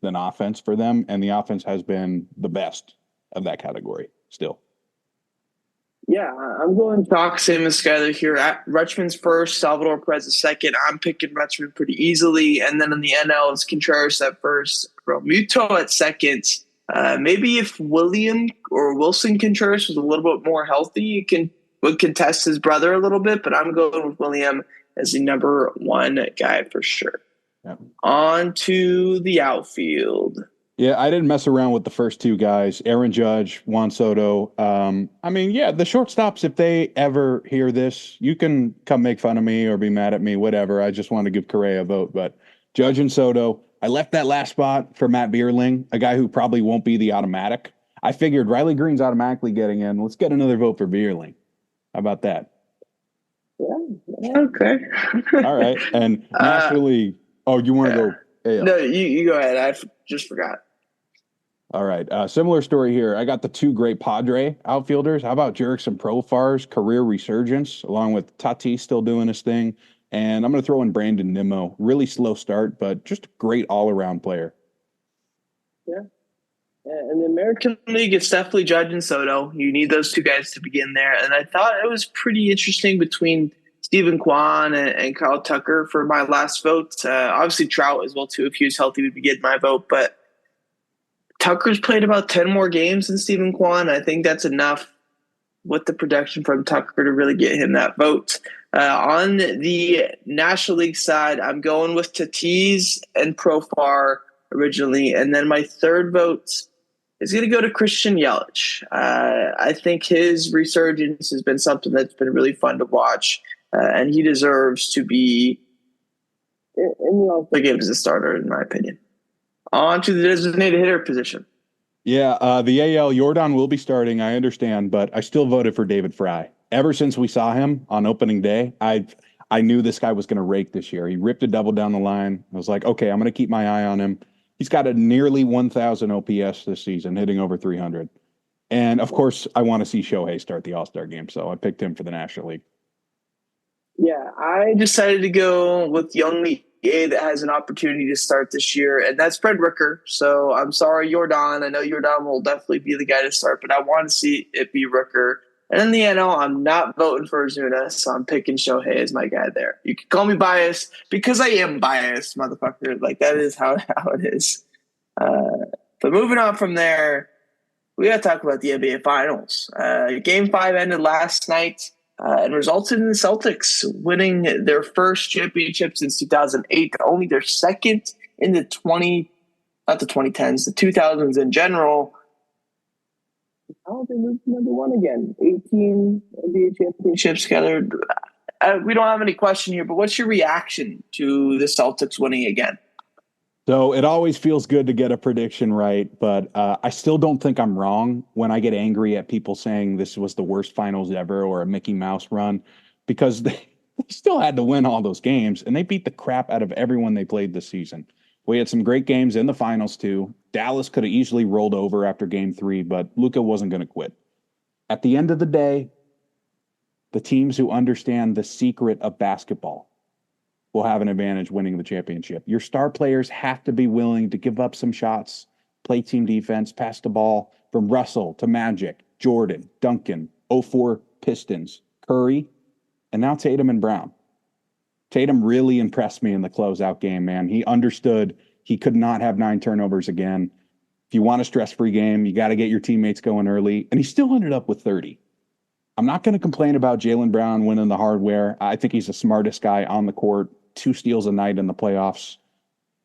offense for them, and the offense has been the best of that category still. Yeah, I'm going to talk same as Skyler here. Rutschman's first, Salvador Perez is second. I'm picking Rutschman pretty easily, and then in the NL, it's Contreras at first, Realmuto at second. Maybe if William or Wilson Contreras was a little bit more healthy, would contest his brother a little bit, but I'm going with William as the number one guy for sure. Yep. On to the outfield. Yeah, I didn't mess around with the first two guys, Aaron Judge, Juan Soto. The shortstops, if they ever hear this, you can come make fun of me or be mad at me, whatever. I just want to give Correa a vote. But Judge and Soto, I left that last spot for Matt Bierling, a guy who probably won't be the automatic. I figured Riley Green's automatically getting in. Let's get another vote for Bierling. How about that? Yeah, okay. All right. And National League. Oh, you want to go AL? No, you go ahead. I just forgot. All right. Similar story here. I got the two great Padre outfielders. How about Jerickson Profar's career resurgence, along with Tatis still doing his thing? And I'm going to throw in Brandon Nimmo. Really slow start, but just a great all-around player. Yeah. In the American League, it's definitely Judge and Soto. You need those two guys to begin there. And I thought it was pretty interesting between Stephen Kwan and Kyle Tucker for my last vote. Obviously, Trout as well, too. If he was healthy, would be getting my vote. But Tucker's played about 10 more games than Stephen Kwan. I think that's enough with the production from Tucker to really get him that vote. On the National League side, I'm going with Tatis and Profar originally. And then my third vote is going to go to Christian Yelich. I think his resurgence has been something that's been really fun to watch. And he deserves to be in the All-Star game as a starter, in my opinion. On to the designated hitter position. Yeah, the AL, Jordan will be starting, I understand, but I still voted for David Fry. ever since we saw him on opening day, I knew this guy was going to rake this year. He ripped a double down the line. I was like, okay, I'm going to keep my eye on him. He's got a nearly 1,000 OPS this season, hitting over 300. And of course, I want to see Shohei start the All-Star game, so I picked him for the National League. Yeah, I decided to go with the only A that has an opportunity to start this year, and that's Fred Ricker. So I'm sorry, Jordan. I know Jordan will definitely be the guy to start, but I want to see it be Ricker. And in the NL, I'm not voting for Ozuna, so I'm picking Shohei as my guy there. You can call me biased because I am biased, motherfucker. Like, that is how it is. But moving on from there, we got to talk about the NBA Finals. Game 5 ended last night and resulted in the Celtics winning their first championship since 2008, only their second in the 2010s, the 2000s in general. How they moved to number one again? 18 NBA championships gathered. We don't have any question here, but what's your reaction to the Celtics winning again? So it always feels good to get a prediction right, but I still don't think I'm wrong when I get angry at people saying this was the worst finals ever or a Mickey Mouse run, because they still had to win all those games, and they beat the crap out of everyone they played this season. We had some great games in the finals, too. Dallas could have easily rolled over after game 3, but Luka wasn't going to quit. At the end of the day, the teams who understand the secret of basketball will have an advantage winning the championship. Your star players have to be willing to give up some shots, play team defense, pass the ball from Russell to Magic, Jordan, Duncan, 04 Pistons, Curry, and now Tatum and Brown. Tatum really impressed me in the closeout game, man. He understood he could not have 9 turnovers again. If you want a stress-free game, you got to get your teammates going early. And he still ended up with 30. I'm not going to complain about Jaylen Brown winning the hardware. I think he's the smartest guy on the court, 2 steals a night in the playoffs.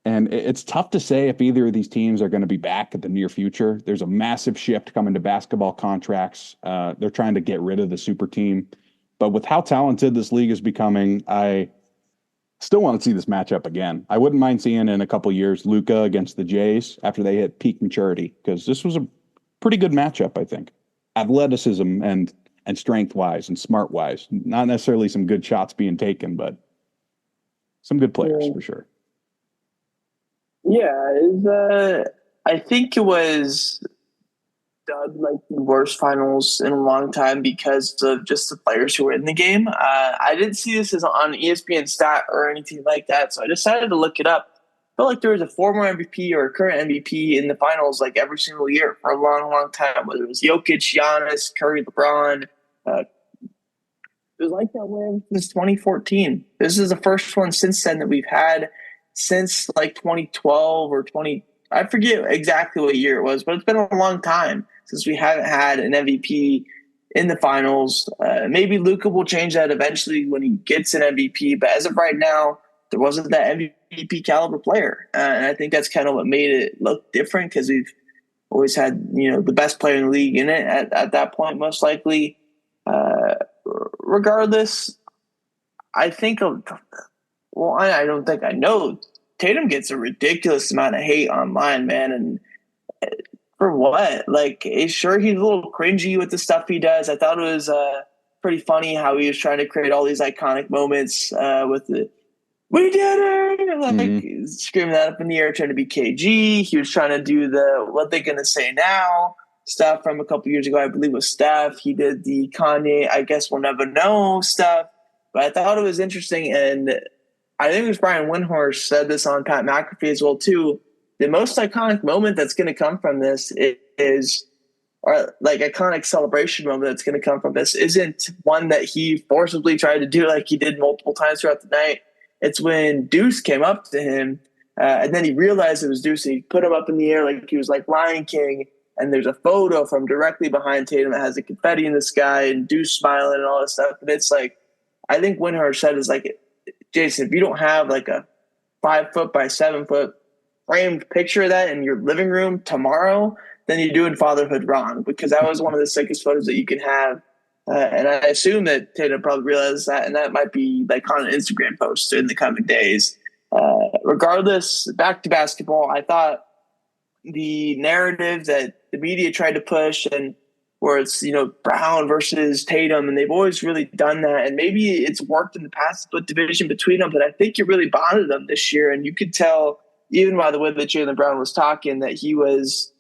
And it's tough to say if either of these teams are going to be back in the near future. There's a massive shift coming to basketball contracts. They're trying to get rid of the super team. But with how talented this league is becoming, I still want to see this matchup again. I wouldn't mind seeing in a couple years Luka against the Jays after they hit peak maturity, because this was a pretty good matchup, I think. Athleticism and strength-wise and smart-wise. Not necessarily some good shots being taken, but some good players for sure. Yeah, I think it was like the worst finals in a long time because of just the players who were in the game. I didn't see this as on ESPN stat or anything like that, so I decided to look it up. I felt like there was a former MVP or a current MVP in the finals like every single year for a long, long time, whether it was Jokic, Giannis, Curry, LeBron. It was like that way since 2014. This is the first one since then that we've had since like 2012 or 20. I forget exactly what year it was, but it's been a long time since we haven't had an MVP in the finals. Maybe Luka will change that eventually when he gets an MVP, but as of right now, there wasn't that MVP caliber player. And I think that's kind of what made it look different, because we've always had, the best player in the league in it at that point, most likely. Regardless, I think I don't think I know. Tatum gets a ridiculous amount of hate online, man. And for what? Like, sure, he's a little cringy with the stuff he does. I thought it was pretty funny how he was trying to create all these iconic moments with the "we did it!" like screaming that up in the air, trying to be KG. He was trying to do the "what they gonna say now" stuff from a couple years ago, I believe, with Steph. He did the Kanye "I guess we'll never know" stuff. But I thought it was interesting, and I think it was Brian Windhorst said this on Pat McAfee as well too. The most iconic moment that's going to come from this is, or like iconic celebration moment that's going to come from this, isn't one that he forcibly tried to do like he did multiple times throughout the night. It's when Deuce came up to him, and then he realized it was Deuce. And he put him up in the air like he was like Lion King. And there's a photo from directly behind Tatum that has the confetti in the sky and Deuce smiling and all this stuff. And it's like, I think Windhorst said is like, Jason, if you don't have like a 5 foot by 7 foot framed picture of that in your living room tomorrow, then you're doing fatherhood wrong, because that was one of the sickest photos that you can have. And I assume that Tatum probably realized that, and that might be like on an Instagram post in the coming days. Regardless, back to basketball, I thought the narrative that the media tried to push and where it's, Brown versus Tatum, and they've always really done that. And maybe it's worked in the past to put division between them, but I think it really bonded them this year. And you could tell, even by the way that Jaylen Brown was talking, that he was,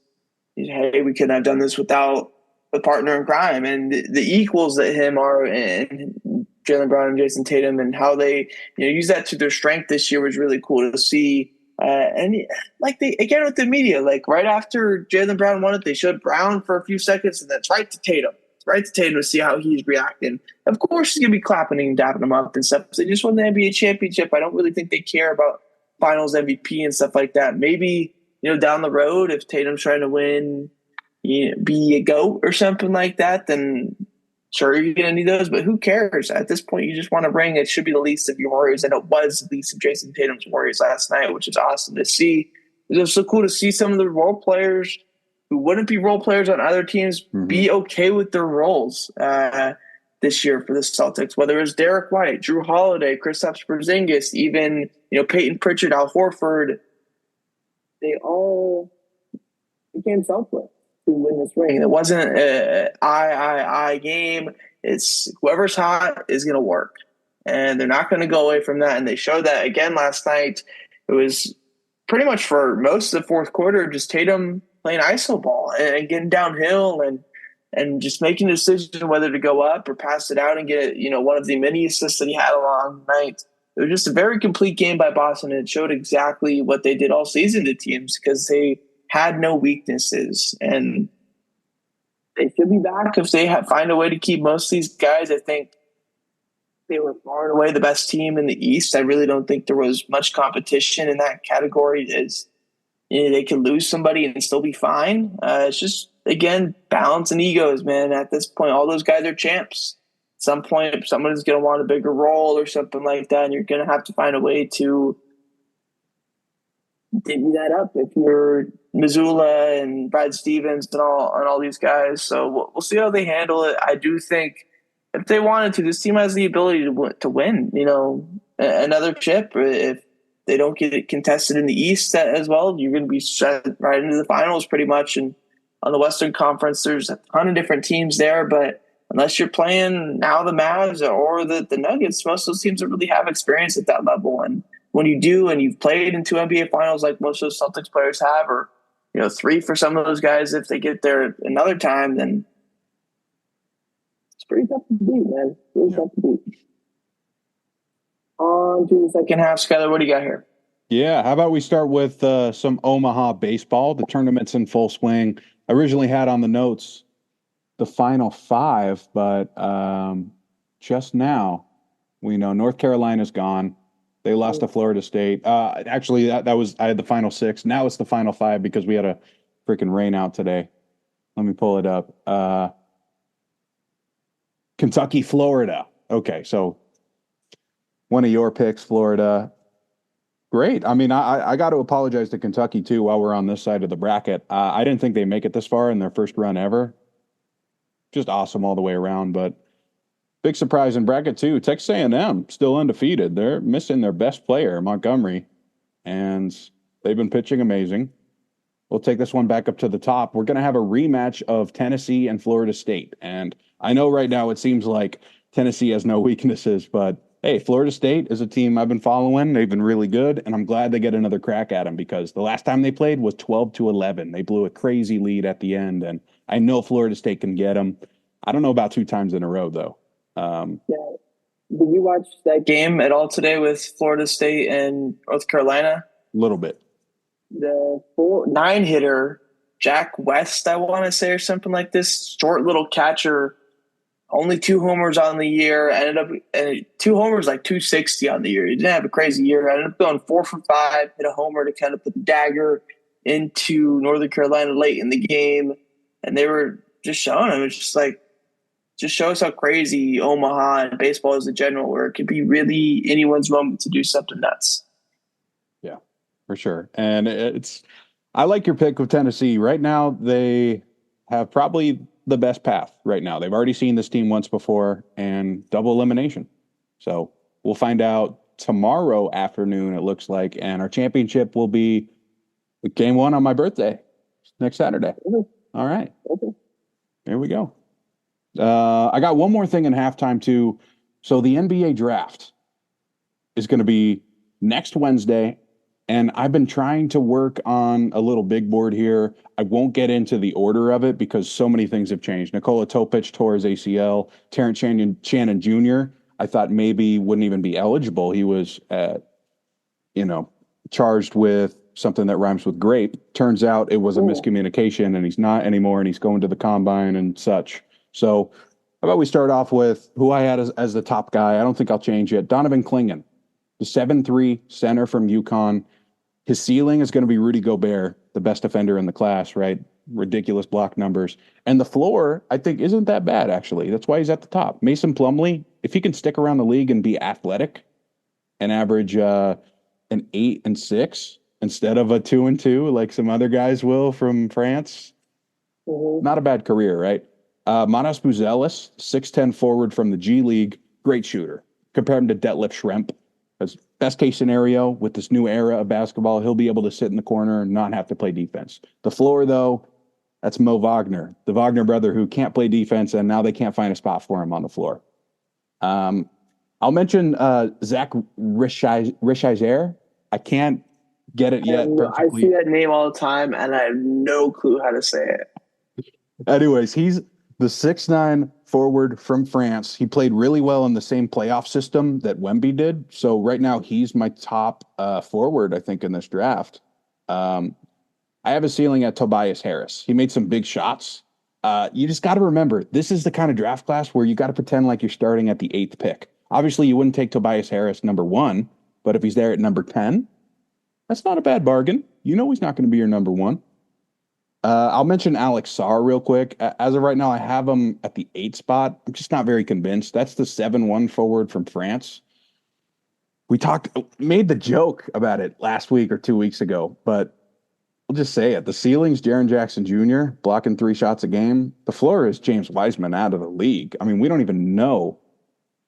hey, we couldn't have done this without a partner in crime. And the equals that him are and Jaylen Brown and Jason Tatum, and how they use that to their strength this year was really cool to see. And like they again with the media, like right after Jaylen Brown won it, they showed Brown for a few seconds, and that's right to Tatum. Right to Tatum to see how he's reacting. Of course, he's gonna be clapping and dapping him up and stuff. They just won the NBA championship. I don't really think they care about Finals MVP and stuff like that. Maybe down the road, if Tatum's trying to win, be a GOAT or something like that, then sure, you're going to need those, but who cares? At this point, you just want to ring. It should be the least of your worries, and it was the least of Jason Tatum's worries last night, which is awesome to see. It was so cool to see some of the role players who wouldn't be role players on other teams be okay with their roles this year for the Celtics, whether it was Derek White, Drew Holiday, Kristaps Porzingis, even Peyton Pritchard, Al Horford. They all became selfless to win this ring. It wasn't a I game. It's whoever's hot is going to work, and they're not going to go away from that. And they showed that again last night. It was pretty much for most of the fourth quarter, just Tatum playing iso ball and getting downhill and just making a decision whether to go up or pass it out and get one of the many assists that he had along the night. It was just a very complete game by Boston, and it showed exactly what they did all season to teams because they had no weaknesses, and they should be back if they find a way to keep most of these guys. I think they were far and away the best team in the East. I really don't think there was much competition in that category. As they can lose somebody and still be fine. It's just, again, balance and egos, man. At this point, all those guys are champs. At some point, somebody's going to want a bigger role or something like that, and you're going to have to find a way to divvy that up if you're Missoula and Brad Stevens and all these guys. So we'll see how they handle it. I do think if they wanted to, this team has the ability to win, another chip. If they don't get it contested in the East as well, you're going to be set right into the finals pretty much. And on the Western Conference, there's a ton of different teams there, but unless you're playing now the Mavs or the Nuggets, most of those teams don't really have experience at that level. And when you do, and you've played in 2 NBA finals like most of those Celtics players have, or 3 for some of those guys, if they get there another time, then it's pretty tough to beat, man. Really tough to beat. On to the second half, Skyler. What do you got here? Yeah, how about we start with some Omaha baseball? The tournament's in full swing. I originally had on the notes the final 5, but just now we know North Carolina's gone. They lost to Florida State. Actually, that was I had the final 6. Now it's the final 5 because we had a freaking rain out today. Let me pull it up. Kentucky, Florida. Okay, so one of your picks, Florida. Great. I mean, I got to apologize to Kentucky, too, while we're on this side of the bracket. I didn't think they make it this far in their first run ever. Just awesome all the way around. But big surprise in bracket 2. Texas A&M still undefeated. They're missing their best player, Montgomery, and they've been pitching amazing. We'll take this one back up to the top. We're going to have a rematch of Tennessee and Florida State. And I know right now it seems like Tennessee has no weaknesses, but hey, Florida State is a team I've been following. They've been really good, and I'm glad they get another crack at them because the last time they played was 12-11. They blew a crazy lead at the end, and I know Florida State can get them. I don't know about 2 times in a row, though. Yeah. Did you watch that game at all today with Florida State and North Carolina? A little bit. The 9-hitter, Jack West, I want to say, or something like this, short little catcher, only 2 homers on the year, ended up 2 homers, like 260 on the year. He didn't have a crazy year. Ended up going 4 for 5, hit a homer to kind of put the dagger into Northern Carolina late in the game. And they were just showing him. It's just like, just shows how crazy Omaha and baseball is in general, where it could be really anyone's moment to do something nuts. Yeah, for sure. And I like your pick with Tennessee. Right now, they have probably the best path right now. They've already seen this team once before and double elimination. So we'll find out tomorrow afternoon, it looks like. And our championship will be game 1 on my birthday next Saturday. All right. There we go. I got one more thing in halftime too. So the NBA draft is going to be next Wednesday, and I've been trying to work on a little big board here. I won't get into the order of it because so many things have changed. Nikola Topic tore his ACL. Terrence Shannon Jr. I thought maybe wouldn't even be eligible. He was, you know, charged with something that rhymes with grape. Turns out it was a miscommunication, and he's not anymore, and he's going to the combine and such. So, how about we start off with who I had as the top guy? I don't think I'll change it. Donovan Clingan, the 7'3" center from UConn. His ceiling is going to be Rudy Gobert, the best defender in the class, right? Ridiculous block numbers. And the floor, I think, isn't that bad, actually. That's why he's at the top. Mason Plumlee, if he can stick around the league and be athletic and average an 8 and 6 instead of a 2 and 2, like some other guys will from France, not a bad career, right? Manas Buzelis, 6'10" forward from the G League, great shooter. Compare him to Detlef Schrempf. As best case scenario, with this new era of basketball, he'll be able to sit in the corner and not have to play defense. The floor, though, that's Mo Wagner, the Wagner brother who can't play defense, and now they can't find a spot for him on the floor. I'll mention Zach Rishizer. I can't get it yet perfectly. I see that name all the time, and I have no clue how to say it. Anyways, he's the 6'9" forward from France. He played really well in the same playoff system that Wemby did. So right now he's my top forward, I think, in this draft. I have a ceiling at Tobias Harris. He made some big shots. You just got to remember, this is the kind of draft class where you got to pretend like you're starting at the 8th pick. Obviously, you wouldn't take Tobias Harris number 1, but if he's there at number 10, that's not a bad bargain. You know he's not going to be your number 1. I'll mention Alex Sarr real quick. As of right now, I have him at the 8th spot. I'm just not very convinced. That's the 7'1" forward from France. We made the joke about it last week or 2 weeks ago, but I'll just say it. The ceiling's Jaren Jackson Jr., blocking 3 shots a game. The floor is James Wiseman out of the league. I mean, we don't even know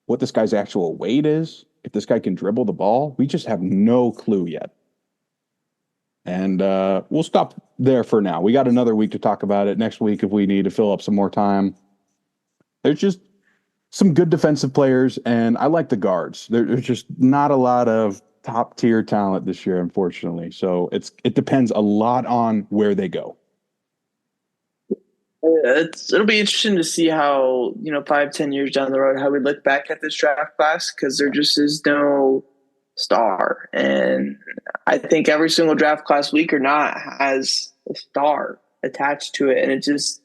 what this guy's actual weight is, if this guy can dribble the ball. We just have no clue yet. And we'll stop there for now. We got another week to talk about it. Next week, if we need to fill up some more time. There's just some good defensive players, and I like the guards. There's just not a lot of top-tier talent this year, unfortunately. So it depends a lot on where they go. It'll be interesting to see how, 5-10 years down the road, how we look back at this draft class, because there just is no star. And I think every single draft class, week or not, has a star attached to it. And it just,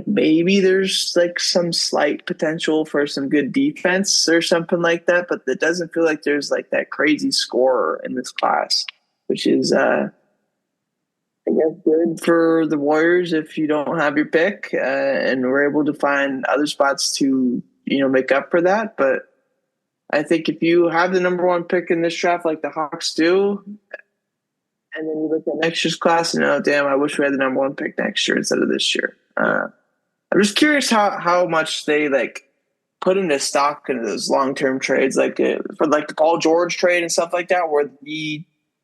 maybe there's some slight potential for some good defense or something like that, but it doesn't feel like there's that crazy scorer in this class, which is, I guess, good for the Warriors if you don't have your pick, and we're able to find other spots to, make up for that. But I think if you have the number 1 pick in this draft, like the Hawks do, and then you look at next year's class and, oh, damn, I wish we had the number 1 pick next year instead of this year. I'm just curious how much they put into stock into those long-term trades, for the Paul George trade and stuff like that, where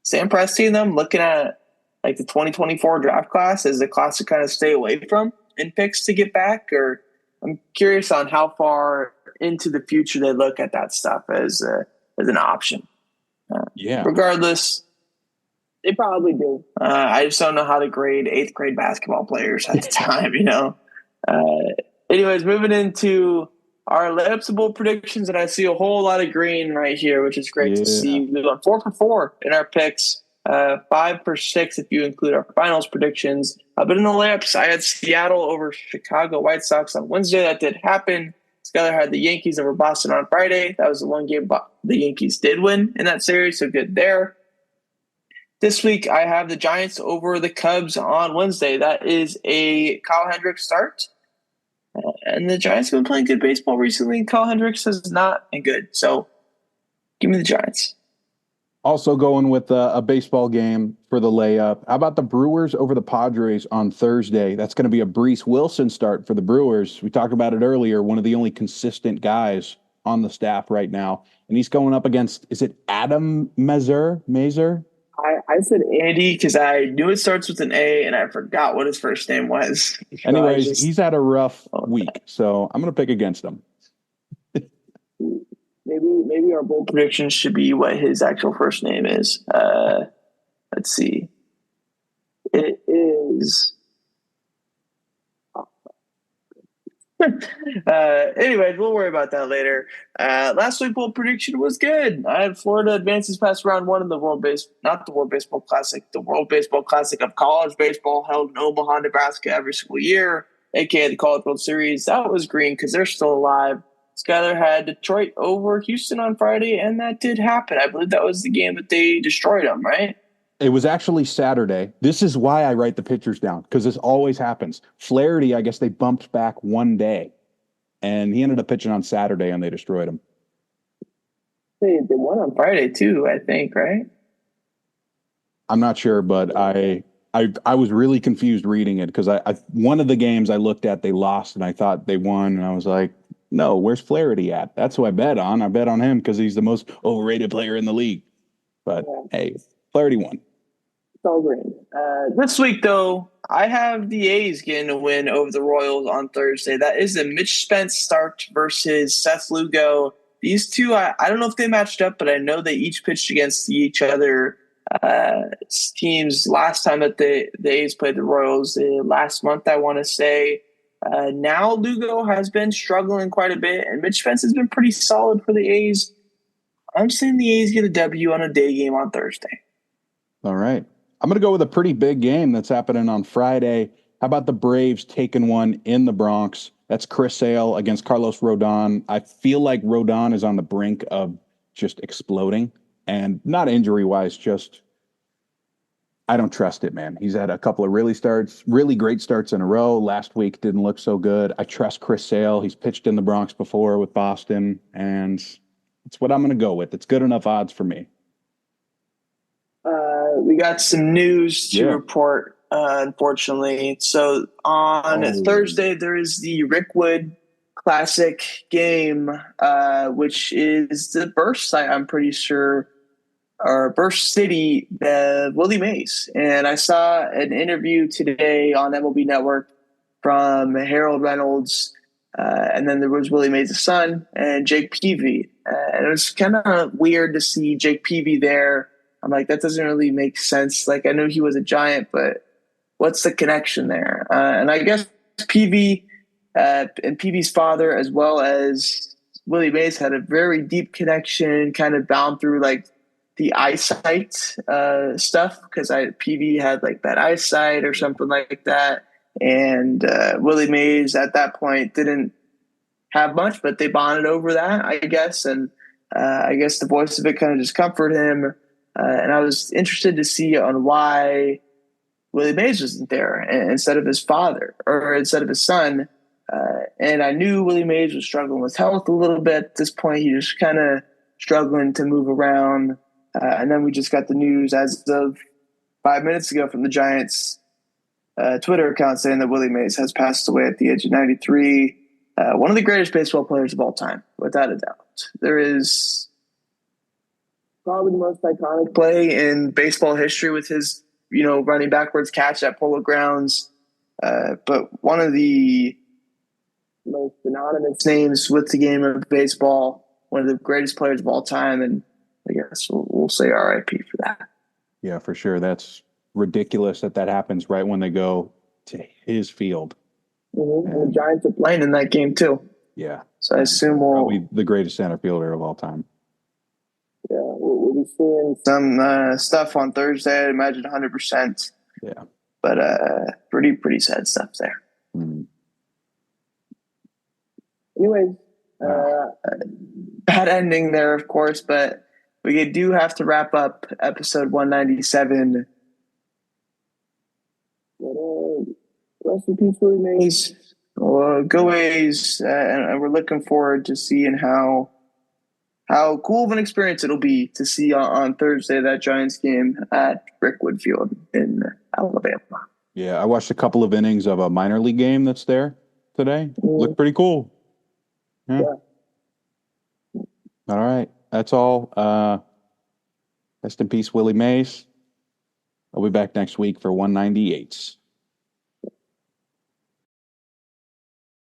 Sam Presti and them looking at the 2024 draft class as a class to kind of stay away from and picks to get back. Or I'm curious on how far into the future they look at that stuff as an option. Regardless, they probably do. I just don't know how to grade 8th grade basketball players at the time, Anyways, moving into our Layups Bowl predictions, and I see a whole lot of green right here, which is great to see. We went 4 for 4 in our picks, 5 for 6 if you include our finals predictions. But in the layups, I had Seattle over Chicago White Sox on Wednesday. That did happen. Skyler had the Yankees over Boston on Friday. That was the one game the Yankees did win in that series, so good there. This week, I have the Giants over the Cubs on Wednesday. That is a Kyle Hendricks start. And the Giants have been playing good baseball recently. Kyle Hendricks has not been good. So give me the Giants. Also going with a baseball game for the layup. How about the Brewers over the Padres on Thursday? That's going to be a Brees Wilson start for the Brewers. We talked about it earlier. One of the only consistent guys on the staff right now. And he's going up against, is it Adam Mazer? I said Andy because I knew it starts with an A and I forgot what his first name was. So Anyways, he's had a rough week, so I'm going to pick against him. Maybe our bold prediction should be what his actual first name is. Let's see. It is. Anyways, we'll worry about that later. Last week, bold prediction was good. I had Florida advances past round one in the not the World Baseball Classic, the World Baseball Classic of college baseball held in Omaha, Nebraska every single year, aka the College World Series. That was green because they're still alive. Skyler had Detroit over Houston on Friday, and that did happen. I believe that was the game that they destroyed them, right? It was actually Saturday. This is why I write the pictures down, because this always happens. Flaherty, I guess they bumped back one day, and he ended up pitching on Saturday, and they destroyed him. They won on Friday too, I think, right? I'm not sure, but I was really confused reading it because I one of the games I looked at, they lost, and I thought they won, and I was like, no, where's Flaherty at? That's who I bet on. I bet on him because he's the most overrated player in the league. But hey, Flaherty won. It's all green. This week, though, I have the A's getting a win over the Royals on Thursday. That is a Mitch Spence start versus Seth Lugo. These two, I don't know if they matched up, but I know they each pitched against each other teams last time that the A's played the Royals last month, I want to say. Now Lugo has been struggling quite a bit, and Mitch Spence has been pretty solid for the A's. I'm saying the A's get a W on a day game on Thursday. All right. I'm going to go with a pretty big game that's happening on Friday. How about the Braves taking one in the Bronx? That's Chris Sale against Carlos Rodon. I feel like Rodon is on the brink of just exploding, and not injury-wise, just I don't trust it, man. He's had a couple of really great starts in a row. Last week didn't look so good. I trust Chris Sale. He's pitched in the Bronx before with Boston, and it's what I'm going to go with. It's good enough odds for me. We got some news to report, unfortunately. So on Thursday, there is the Rickwood Classic game, which is the birth site, I'm pretty sure, or birth city, Willie Mays. And I saw an interview today on MLB Network from Harold Reynolds, and then there was Willie Mays' son and Jake Peavy. And it was kind of weird to see Jake Peavy there. I'm like, that doesn't really make sense. Like, I knew he was a Giant, but what's the connection there? And I guess Peavy and Peavy's father, as well as Willie Mays, had a very deep connection, kind of bound through like the eyesight stuff, because Peavy had like bad eyesight or something like that. And Willie Mays at that point didn't have much, but they bonded over that, I guess. And I guess the voice of it kind of just comforted him. And I was interested to see on why Willie Mays wasn't there instead of his father or instead of his son. And I knew Willie Mays was struggling with health a little bit at this point. He was kind of struggling to move around. And then we just got the news as of 5 minutes ago from the Giants Twitter account saying that Willie Mays has passed away at the age of 93. One of the greatest baseball players of all time, without a doubt. There is probably the most iconic play in baseball history with his, running backwards catch at Polo Grounds. But one of the most synonymous names with the game of baseball, one of the greatest players of all time. And I guess we'll say RIP for that. Yeah, for sure. That's ridiculous that happens right when they go to his field. Mm-hmm. And the Giants are playing in that game too. Yeah. So I assume probably the greatest center fielder of all time. Yeah, we'll be seeing some stuff on Thursday. I'd imagine 100%. Yeah, but pretty sad stuff there. Mm. Anyways, bad ending there, of course, but we do have to wrap up episode 197. Rest in peace, Willie Mays. Go A's, and we're looking forward to seeing how cool of an experience it'll be to see on Thursday that Giants game at Rickwood Field in Alabama. Yeah, I watched a couple of innings of a minor league game that's there today. Looked pretty cool. Yeah. All right, that's all. Rest in peace, Willie Mays. I'll be back next week for 198s.